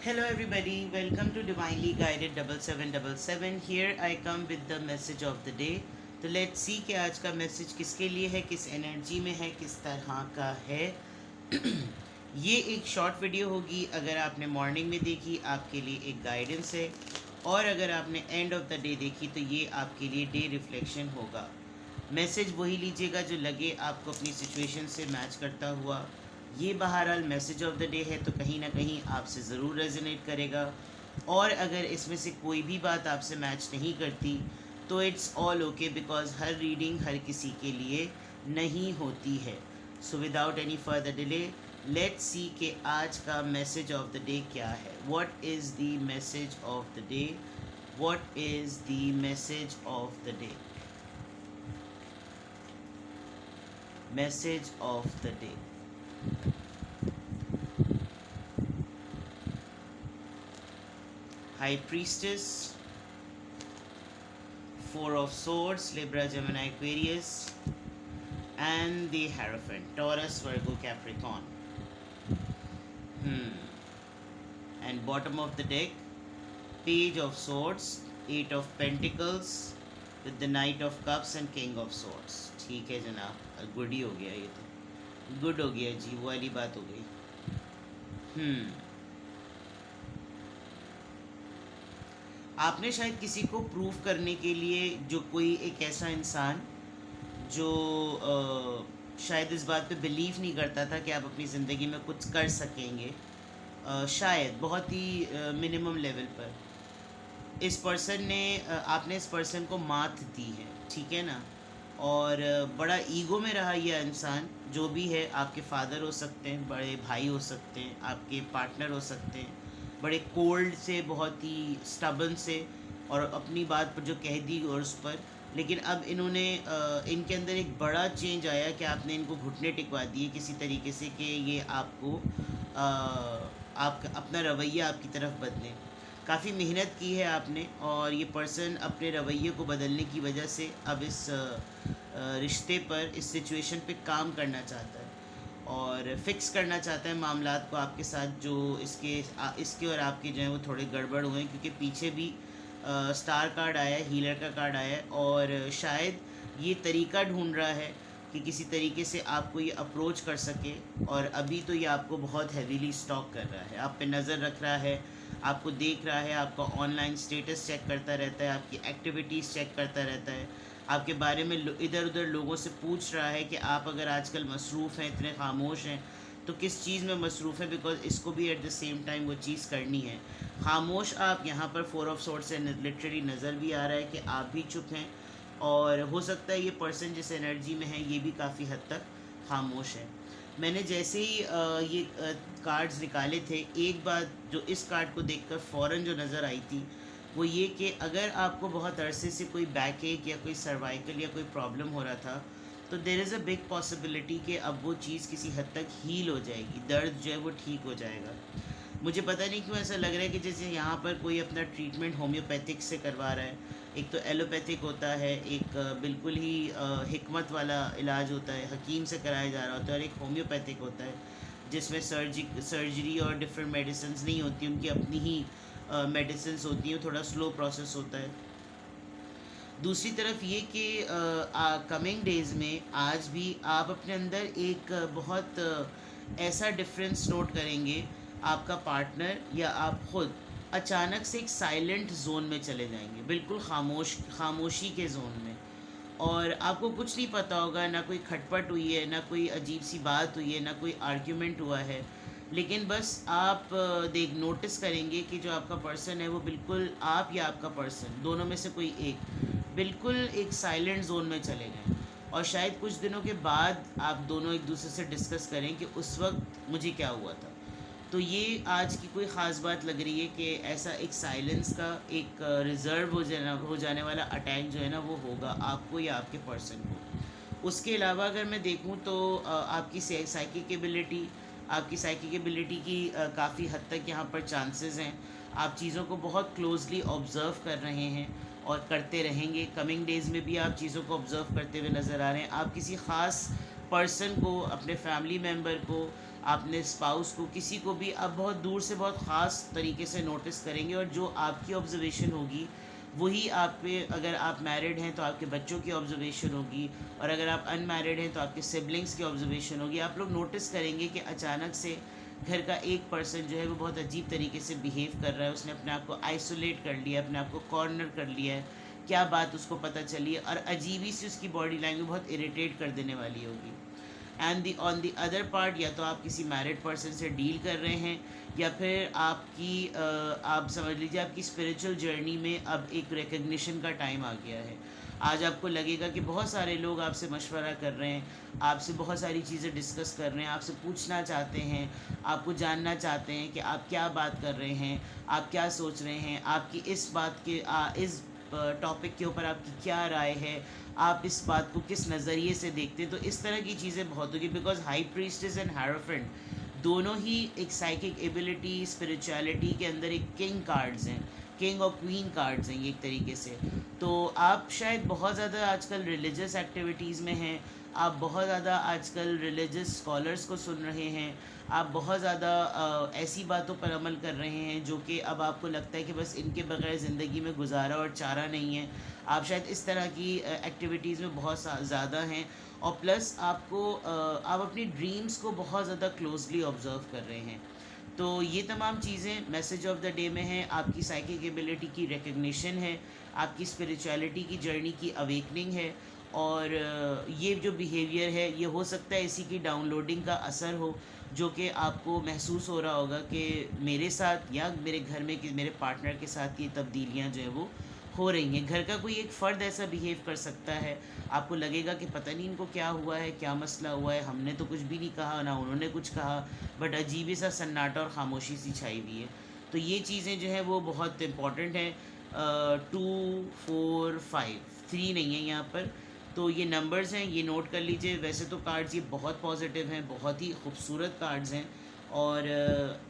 Hello everybody, welcome to Divinely Guided 7777. Here I come with the message of the day. तो let's see कि आज का message किसके लिए है, किस एनर्जी में है, किस तरह का है. ये एक शॉर्ट वीडियो होगी. अगर आपने मॉर्निंग में देखी आपके लिए एक गाइडेंस है, और अगर आपने एंड ऑफ द डे देखी तो ये आपके लिए डे रिफ्लेक्शन होगा. मैसेज वही लीजिएगा जो लगे आपको अपनी सिचुएशन से मैच करता हुआ. ये बहरहाल मैसेज ऑफ द डे है तो कहीं ना कहीं आपसे ज़रूर रेजोनेट करेगा. और अगर इसमें से कोई भी बात आपसे मैच नहीं करती तो इट्स ऑल ओके, बिकॉज हर रीडिंग हर किसी के लिए नहीं होती है. So without any further delay let's see कि आज का मैसेज ऑफ द डे क्या है. What is the message of the day? What is the message of the day? Message of the day. High Priestess, Four of Swords, Libra, Gemini, Aquarius, and the Hierophant, Taurus, Virgo, Capricorn. And bottom of the deck, Page of Swords, Eight of Pentacles, with the Knight of Cups and King of Swords. ठीक है जनाब, good ही हो गया, ये तो good हो गया जी, वो वाली बात हो गई. आपने शायद किसी को प्रूव करने के लिए, जो कोई एक ऐसा इंसान जो शायद इस बात पे बिलीव नहीं करता था कि आप अपनी ज़िंदगी में कुछ कर सकेंगे, शायद बहुत ही मिनिमम लेवल पर, इस पर्सन ने आपने इस पर्सन को मात दी है, ठीक है ना. और बड़ा ईगो में रहा यह इंसान, जो भी है. आपके फादर हो सकते हैं, बड़े भाई हो सकते हैं, आपके पार्टनर हो सकते हैं. बड़े कोल्ड से, बहुत ही स्टबन से, और अपनी बात पर जो कह दी और उस पर. लेकिन अब इन्होंने इनके अंदर एक बड़ा चेंज आया कि आपने इनको घुटने टिकवा दिए किसी तरीके से कि ये आपको आप अपना रवैया आपकी तरफ बदलें. काफ़ी मेहनत की है आपने, और ये पर्सन अपने रवैये को बदलने की वजह से अब इस रिश्ते पर, इस सिचुएशन पे काम करना चाहता है और फिक्स करना चाहता है मामलात को आपके साथ, जो इसके और आपके जो हैं वो थोड़े गड़बड़ हुए हैं. क्योंकि पीछे भी स्टार कार्ड आया है, हीलर का कार्ड आया है, और शायद ये तरीका ढूंढ रहा है कि किसी तरीके से आपको ये अप्रोच कर सके. और अभी तो ये आपको बहुत हैवीली स्टॉक कर रहा है, आप पे नज़र रख रहा है, आपको देख रहा है, आपका ऑनलाइन स्टेटस चेक करता रहता है, आपकी एक्टिविटीज़ चेक करता रहता है, आपके बारे में इधर उधर लोगों से पूछ रहा है कि आप अगर आजकल मसरूफ़ हैं, इतने खामोश हैं, तो किस चीज़ में मसरूफ़ है, बिकॉज इसको भी एट द सेम टाइम वो चीज़ करनी है. खामोश आप यहाँ पर फोर ऑफ सोर्ड से लिटरली नज़र भी आ रहा है कि आप भी चुप हैं, और हो सकता है ये पर्सन जिस एनर्जी में है ये भी काफ़ी हद तक खामोश है. मैंने जैसे ही ये कार्ड्स निकाले थे, एक बात जो इस कार्ड को देखकर फ़ौरन जो नज़र आई थी वो ये कि अगर आपको बहुत अरसे से कोई बैक एक या कोई सर्वाइकल या कोई प्रॉब्लम हो रहा था, तो there is a big possibility कि अब वो चीज़ किसी हद तक हील हो जाएगी, दर्द जो है वो ठीक हो जाएगा. मुझे पता नहीं क्यों ऐसा लग रहा है कि जैसे यहाँ पर कोई अपना ट्रीटमेंट होम्योपैथिक से करवा रहा है. एक तो एलोपैथिक होता है, एक बिल्कुल ही हिकमत वाला इलाज होता है, हकीम से कराया जा रहा होता है, और एक होम्योपैथिक होता है जिसमें सर्जरी और डिफरेंट मेडिसिन्स नहीं होती, उनकी अपनी ही मेडिसिन्स होती हैं, थोड़ा स्लो प्रोसेस होता है. दूसरी तरफ ये कि कमिंग डेज़ में आज भी आप अपने अंदर एक बहुत ऐसा डिफरेंस नोट करेंगे. आपका पार्टनर या आप खुद अचानक से एक साइलेंट जोन में चले जाएंगे, बिल्कुल खामोशी के जोन में, और आपको कुछ नहीं पता होगा, ना कोई खटपट हुई है, ना कोई अजीब सी बात हुई है, ना कोई आर्ग्यूमेंट हुआ है. लेकिन बस आप नोटिस करेंगे कि जो आपका पर्सन है वो बिल्कुल, आप या आपका पर्सन दोनों में से कोई एक बिल्कुल एक साइलेंट जोन में चले गए. और शायद कुछ दिनों के बाद आप दोनों एक दूसरे से डिस्कस करें कि उस वक्त मुझे क्या हुआ था. तो ये आज की कोई ख़ास बात लग रही है कि ऐसा एक साइलेंस का एक रिज़र्व हो जाने वाला अटैक जो है ना वो होगा आपको या आपके पर्सन को. उसके अलावा अगर मैं देखूं तो आपकी साइकिक एबिलिटी की काफ़ी हद तक यहाँ पर चांसेस हैं. आप चीज़ों को बहुत क्लोजली ऑब्ज़र्व कर रहे हैं और करते रहेंगे. कमिंग डेज़ में भी आप चीज़ों को ऑब्ज़र्व करते हुए नज़र आ रहे हैं. आप किसी ख़ास पर्सन को, अपने फैमिली मेम्बर को, آپ نے اسپاؤس کو کسی کو بھی آپ بہت دور سے بہت خاص طریقے سے نوٹس کریں گے، اور جو آپ کی آبزرویشن ہوگی وہی آپ پہ، اگر آپ میرڈ ہیں تو آپ کے بچوں کی آبزرویشن ہوگی، اور اگر آپ ان میرڈ ہیں تو آپ کے سبلنگس کی آبزرویشن ہوگی. آپ لوگ نوٹس کریں گے کہ اچانک سے گھر کا ایک پرسن جو ہے وہ بہت عجیب طریقے سے بیہیو کر رہا ہے، اس نے اپنے آپ کو آئسولیٹ کر لیا، اپنے آپ کو کارنر کر لیا ہے. کیا بات اس کو پتہ چلی ہے، اور عجیبی سی اس کی باڈی لینگویج بہت اریٹیٹ کر دینے والی ہوگی. And on the other part, یا تو آپ کسی میرڈ پرسن سے ڈیل کر رہے ہیں، یا پھر آپ کی آپ سمجھ لیجیے آپ کی اسپریچول جرنی میں اب ایک ریکگنیشن کا ٹائم آ گیا ہے. آج آپ کو لگے گا کہ بہت سارے لوگ آپ سے مشورہ کر رہے ہیں، آپ سے بہت ساری چیزیں ڈسکس کر رہے ہیں، آپ سے پوچھنا چاہتے ہیں، آپ کو جاننا چاہتے ہیں کہ آپ کیا بات کر رہے ہیں، آپ کیا سوچ رہے ہیں، آپ کی اس بات کے اس ٹاپک کے اوپر آپ کی کیا رائے ہے، آپ اس بات کو کس نظریے سے دیکھتے ہیں. تو اس طرح کی چیزیں بہت ہوگی، بیکاز ہائی پریسٹس اینڈ ہیروفنٹ دونوں ہی ایک سائیکک ایبلٹی اسپریچولیٹی کے اندر ایک کنگ کارڈز ہیں، کنگ اور کوئین کارڈز ہیں یہ ایک طریقے سے. تو آپ شاید بہت زیادہ آج کل ریلیجس ایکٹیویٹیز میں ہیں، آپ بہت زیادہ آج کل ریلیجس اسکالرس کو سن رہے ہیں، آپ بہت زیادہ ایسی باتوں پر عمل کر رہے ہیں جو کہ اب آپ کو لگتا ہے کہ بس ان کے بغیر زندگی میں گزارا اور چارہ نہیں ہے. آپ شاید اس طرح کی ایکٹیویٹیز میں بہت زیادہ ہیں، اور پلس آپ کو آپ اپنی ڈریمز کو بہت زیادہ کلوزلی آبزرو کر رہے ہیں. تو یہ تمام چیزیں میسج آف دا ڈے میں ہیں. آپ کی سائیکک ایبلٹی کی ریکگنیشن ہے، آپ کی اسپریچولیٹی کی جرنی کی اویکننگ ہے، اور یہ جو بیہیویئر ہے یہ ہو سکتا ہے اسی کی ڈاؤن لوڈنگ کا اثر ہو، جو کہ آپ کو محسوس ہو رہا ہوگا کہ میرے ساتھ یا میرے گھر میں میرے پارٹنر کے ساتھ یہ تبدیلیاں جو ہیں وہ ہو رہی ہیں. گھر کا کوئی ایک فرد ایسا بیہیو کر سکتا ہے، آپ کو لگے گا کہ پتہ نہیں ان کو کیا ہوا ہے، کیا مسئلہ ہوا ہے، ہم نے تو کچھ بھی نہیں کہا، نہ انہوں نے کچھ کہا، بٹ عجیب سا سناٹا اور خاموشی سی چھائی ہوئی ہے. تو یہ چیزیں جو ہیں وہ بہت امپورٹنٹ ہیں. 2 4 5 3 نہیں ہے یہاں پر، تو یہ نمبرز ہیں، یہ نوٹ کر لیجئے. ویسے تو کارڈز یہ بہت پازیٹیو ہیں، بہت ہی خوبصورت کارڈز ہیں، اور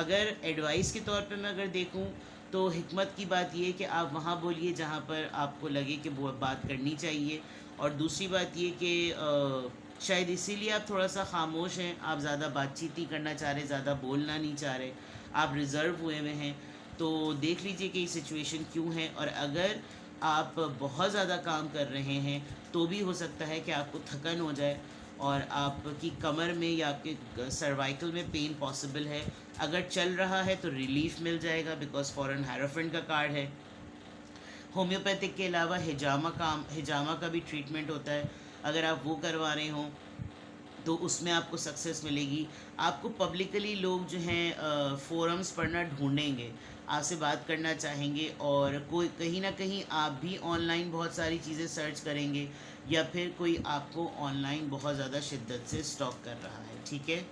اگر ایڈوائس کے طور پہ میں اگر دیکھوں تو حکمت کی بات یہ ہے کہ آپ وہاں بولیے جہاں پر آپ کو لگے کہ وہ بات کرنی چاہیے. اور دوسری بات یہ کہ شاید اسی لیے آپ تھوڑا سا خاموش ہیں، آپ زیادہ بات چیت نہیں کرنا چاہ رہے، زیادہ بولنا نہیں چاہ رہے، آپ ریزرو ہوئے ہوئے ہیں. تو دیکھ لیجئے کہ یہ سچویشن کیوں ہے، اور اگر آپ بہت زیادہ کام کر رہے ہیں تو بھی ہو سکتا ہے کہ آپ کو تھکن ہو جائے، اور آپ کی کمر میں یا آپ کے سروائکل میں پین پاسبل ہے. اگر چل رہا ہے تو ریلیف مل جائے گا، بیکاز فورن ہیروفنٹ کا کارڈ ہے. ہومیوپیتھک کے علاوہ ہجامہ کا بھی ٹریٹمنٹ ہوتا ہے، اگر آپ وہ کروا رہے ہوں تو اس میں آپ کو سکسیس ملے گی. آپ کو پبلکلی لوگ جو ہیں فورمز پڑھنا ڈھونڈیں گے، آپ سے بات کرنا چاہیں گے، اور کوئی کہیں نہ کہیں آپ بھی آن لائن بہت ساری چیزیں سرچ کریں گے، یا پھر کوئی آپ کو آن لائن بہت زیادہ شدت سے اسٹاک کر رہا ہے. ٹھیک ہے،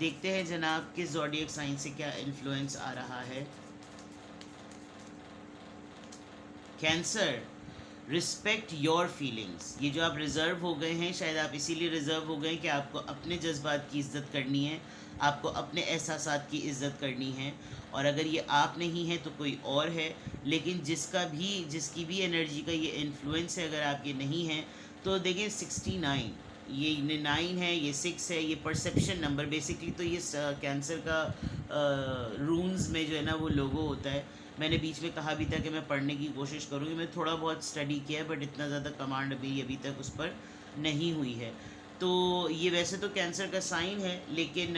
دیکھتے ہیں جناب کہ زوڈیک سائن سے کیا انفلوئنس آ رہا ہے. Cancer, respect your feelings. یہ جو آپ ریزرو ہو گئے ہیں، شاید آپ اسی لیے ریزرو ہو گئے کہ آپ کو اپنے جذبات کی عزت کرنی ہے، آپ کو اپنے احساسات کی عزت کرنی ہے، اور اگر یہ آپ نہیں ہیں تو کوئی اور ہے. لیکن جس کی بھی انرجی کا یہ انفلوئنس ہے، اگر آپ یہ نہیں ہیں تو دیکھیں 69 یہ 9 ہے، یہ 6 ہے، یہ پرسیپشن نمبر بیسکلی. تو یہ کینسر کا رونز میں جو ہے نا وہ لوگو ہوتا ہے. میں نے بیچ میں کہا بھی تھا کہ میں پڑھنے کی کوشش کروں گی، میں تھوڑا بہت اسٹڈی کیا ہے، بٹ اتنا زیادہ کمانڈ ابھی تک اس پر نہیں ہوئی ہے. تو یہ ویسے تو کینسر کا سائن ہے، لیکن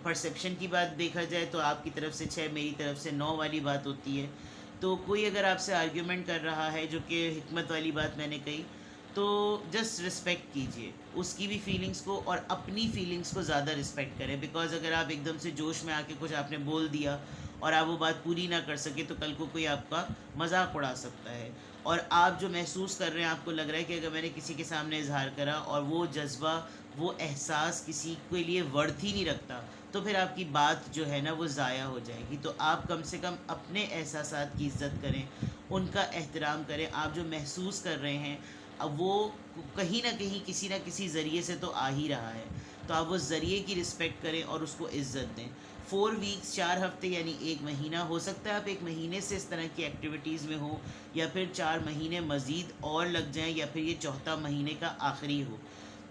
پرسیپشن کی بات دیکھا جائے تو آپ کی طرف سے 6، میری طرف سے 9 والی بات ہوتی ہے. تو کوئی اگر آپ سے آرگیومنٹ کر رہا ہے، جو کہ حکمت والی بات میں نے کہی، تو جسٹ رسپیکٹ کیجئے اس کی بھی فیلنگس کو، اور اپنی فیلنگس کو زیادہ رسپیکٹ کریں. بیکاز اگر آپ ایک دم سے جوش میں آ کے کچھ آپ نے بول دیا اور آپ وہ بات پوری نہ کر سکے تو کل کو کوئی آپ کا مذاق اڑا سکتا ہے. اور آپ جو محسوس کر رہے ہیں، آپ کو لگ رہا ہے کہ اگر میں نے کسی کے سامنے اظہار کرا اور وہ جذبہ، وہ احساس کسی کے لیے ورتھ ہی نہیں رکھتا، تو پھر آپ کی بات جو ہے نا وہ ضائع ہو جائے گی. تو آپ کم سے کم اپنے احساسات کی عزت کریں، ان کا احترام کریں. آپ جو محسوس کر رہے ہیں اب وہ کہیں نہ کہیں کسی نہ کسی ذریعے سے تو آ ہی رہا ہے، تو آپ اس ذریعے کی رسپیکٹ کریں اور اس کو عزت دیں. 4 ویکس 4 ہفتے یعنی 1 مہینہ، ہو سکتا ہے آپ 1 مہینے سے اس طرح کی ایکٹیویٹیز میں ہوں، یا پھر 4 مہینے مزید اور لگ جائیں، یا پھر یہ 4تھا مہینے کا آخری ہو.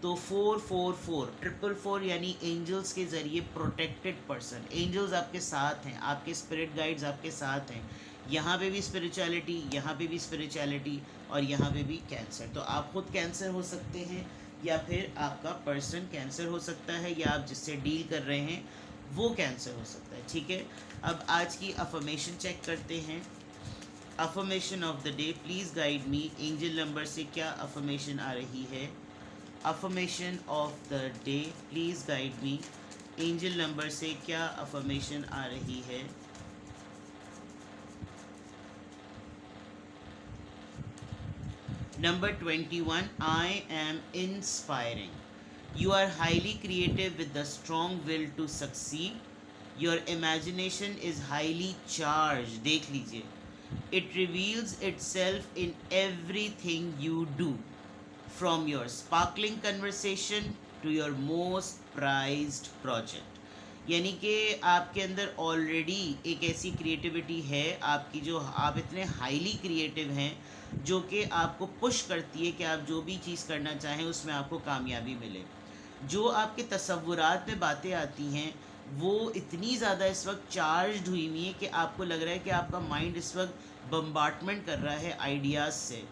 तो 444 444 यानी एंजल्स के ज़रिए प्रोटेक्टेड पर्सन, एंजल्स आपके साथ हैं, आपके स्पिरिट गाइड्स आपके साथ हैं। यहाँ पे भी स्पिरिचुअलिटी, यहाँ पे भी स्पिरिचुअलिटी, और यहाँ पे भी कैंसर। तो आप खुद कैंसर हो सकते हैं, या फिर आपका पर्सन कैंसर हो सकता है, या आप जिससे डील कर रहे हैं वो कैंसर हो सकता है। ठीक है, अब आज की अफर्मेशन चेक करते हैं। Affirmation of the day, please guide me, angel number से क्या अफर्मेशन आ रही है। Affirmation of the day, please guide me, angel number से क्या अफर्मेशन आ रही है। Number 21, I am inspiring. You are highly creative with the strong will to succeed. Your imagination is highly charged. देख लीजिए. It reveals itself in everything you do, from your sparkling conversation to your most prized project. यानी कि आपके अंदर already एक ऐसी creativity है आपकी, जो आप इतने हाईली क्रिएटिव हैं, जो कि आपको पुश करती है कि आप जो भी चीज़ करना चाहें उसमें आपको कामयाबी मिले। जो आपके तसव्वुरात में बातें आती हैं वो इतनी ज़्यादा इस वक्त चार्ज्ड हुई हुई है कि आपको लग रहा है कि आपका माइंड इस वक्त बम्बार्टमेंट कर रहा है आइडियाज़ से,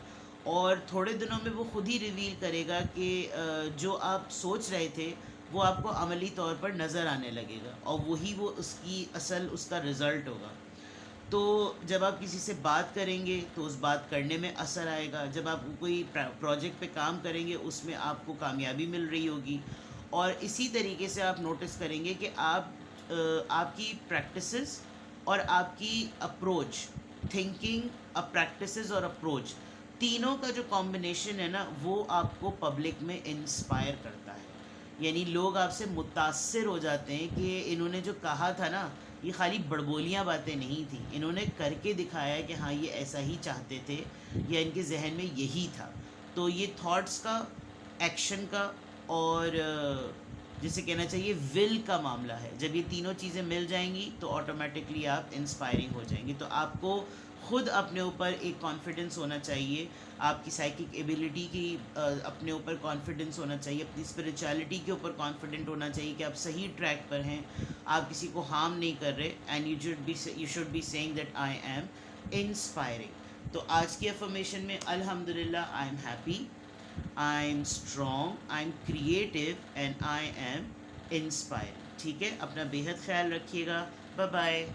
और थोड़े दिनों में वो खुद ही रिवील करेगा कि जो आप सोच रहे थे वो आपको अमली तौर पर नज़र आने लगेगा, और वही वो उसका रिज़ल्ट होगा। तो जब आप किसी से बात करेंगे तो उस बात करने में असर आएगा, जब आप कोई प्रोजेक्ट पे काम करेंगे उसमें आपको कामयाबी मिल रही होगी, और इसी तरीके से आप नोटिस करेंगे कि आपकी प्रैक्टिसेस और आपकी अप्रोच, थिंकिंग, प्रैक्टिसेस और अप्रोच, तीनों का जो कॉम्बिनेशन है ना, वो आपको पब्लिक में इंस्पायर करता है। यानी लोग आपसे मुतासिर हो जाते हैं कि इन्होंने जो कहा था ना, ये खाली बड़बोलियाँ बातें नहीं थी, इन्होंने करके दिखाया कि हाँ ये ऐसा ही चाहते थे, या इनके जहन में यही था। तो ये थॉट्स का, एक्शन का, और जिसे कहना चाहिए विल का मामला है। जब ये तीनों चीज़ें मिल जाएंगी तो ऑटोमेटिकली आप इंस्पायरिंग हो जाएंगे। तो आपको खुद अपने ऊपर एक कॉन्फिडेंस होना चाहिए, आपकी साइकिक एबिलिटी की अपने ऊपर कॉन्फिडेंस होना चाहिए, अपनी स्पिरिचुअलिटी के ऊपर कॉन्फिडेंट होना चाहिए कि आप सही ट्रैक पर हैं, आप किसी को हार्म नहीं कर रहे, and you should be saying that I am inspiring. तो आज की अफर्मेशन में अल्हम्दुलिल्लाह, I am happy, I am strong, I am creative, and I am inspiring. ठीक है, अपना बेहद ख्याल रखिएगा। Bye bye.